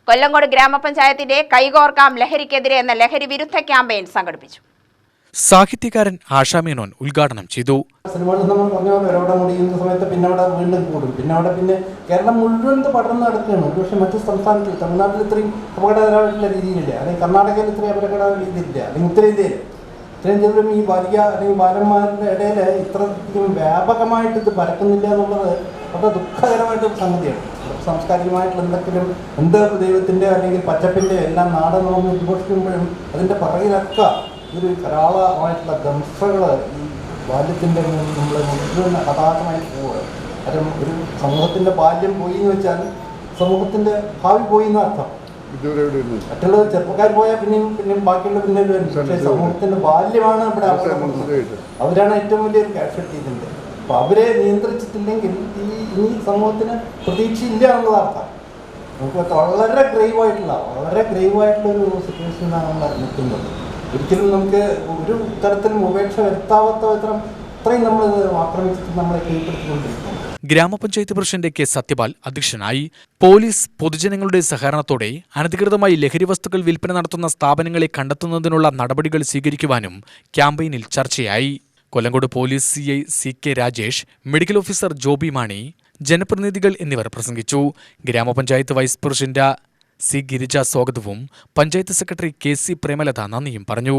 കൊല്ലങ്കോട് ഗ്രാമപഞ്ചായത്തിന്റെ കൈകോർക്കാം ലഹരിക്കെതിരെ എന്ന ലഹരി വിരുദ്ധ ക്യാമ്പയിൻ സംഘടിപ്പിച്ചു. സാഹിത്യകാരൻ ആശാ മേനോൻ ഉദ്ഘാടനം ചെയ്തു. സിനിമകളിൽ നമ്മൾ പറഞ്ഞ പോലെ ഒരവിടെ മുടിയുന്ന സമയത്ത് പിന്നെ അവിടെ വീണ്ടും കൂടും. പിന്നെ കേരളം മുഴുവൻ പടർന്ന് നടക്കുകയാണ്. പക്ഷേ മറ്റു സംസ്ഥാനത്തിൽ തമിഴ്നാട്ടിൽ ഇത്രയും അപകടകരമായിട്ടുള്ള രീതിയിലില്ല, അല്ലെങ്കിൽ കർണാടകയിൽ ഇത്രയും അപകട രീതിയിലില്ല, അല്ലെങ്കിൽ ഉത്തരേന്ത്യയിലും ഈ ബാലിക അല്ലെങ്കിൽ ബാലന്മാരുടെ ഇടയിൽ ഇത്രയും വ്യാപകമായിട്ട് ഇത് പരക്കുന്നില്ല എന്നുള്ളത് വളരെ ദുഃഖകരമായിട്ടൊരു സംഗതിയാണ്. സാംസ്കാരികമായിട്ടുള്ള എന്ത് ദൈവത്തിൻ്റെ അല്ലെങ്കിൽ പച്ചപ്പിൻ്റെ എല്ലാം നാടെന്ന് ഉദ്ഘോഷിക്കുമ്പോഴും അതിൻ്റെ പുറകിലൊക്കെ ഒരു ധാരാളമായിട്ടുള്ള ദംശകൾ ഈ ബാല്യത്തിൻ്റെ നമ്മൾ മുഴുവൻ ഹതാശമായി പോവുകയാണ്. കാരണം ഒരു സമൂഹത്തിൻ്റെ ബാല്യം പോയി എന്ന് വെച്ചാൽ സമൂഹത്തിൻ്റെ ഭാവി പോയി എന്നർത്ഥം. മറ്റുള്ള ചെറുപ്പക്കാർ പോയാൽ പിന്നെയും ബാക്കിയുള്ള പിന്നെ പക്ഷേ സമൂഹത്തിൻ്റെ ബാല്യമാണ് ഇവിടെ അവരാണ് ഏറ്റവും വലിയൊരു കാഷ്വാലിറ്റി ഇതിൻ്റെ. അപ്പോൾ അവരെ നിയന്ത്രിച്ചിട്ടില്ലെങ്കിൽ ഈ സമൂഹത്തിന് പ്രതീക്ഷയില്ല എന്നുള്ളതാണ്. നമുക്ക് വളരെ ഗ്രേവായിട്ടുള്ള ഒരു സിറ്റുവേഷനാണ് നമ്മൾ നിൽക്കുന്നത്. ഒരിക്കലും നമുക്ക് ഒരു തരത്തിലും ഉപേക്ഷ വരുത്താവാത്ത വിധം അത്രയും നമ്മൾ ആക്രമിച്ചിട്ട് നമ്മളെ കീഴ്പ്പെടുത്തിക്കൊണ്ടിരിക്കുന്നു. ഗ്രാമപഞ്ചായത്ത് പ്രസിഡന്റ് കെ സത്യപാൽ അധ്യക്ഷനായി. പോലീസ് പൊതുജനങ്ങളുടെ സഹകരണത്തോടെ അനധികൃതമായി ലഹരി വസ്തുക്കൾ വിൽപ്പന നടത്തുന്ന സ്ഥാപനങ്ങളെ കണ്ടെത്തുന്നതിനുള്ള നടപടികൾ സ്വീകരിക്കുവാനും ക്യാമ്പയിനിൽ ചർച്ചയായി. Kollengode police CI CK Rajesh, medical officer Joby Mani, ജനപ്രതിനിധികൾ എന്നിവർ പ്രസംഗിച്ചു. ഗ്രാമപഞ്ചായത്ത് വൈസ് പ്രസിഡന്റ് C ഗിരിജ സ്വാഗതവും പഞ്ചായത്ത് സെക്രട്ടറി KC പ്രേമലത നന്ദിയും പറഞ്ഞു.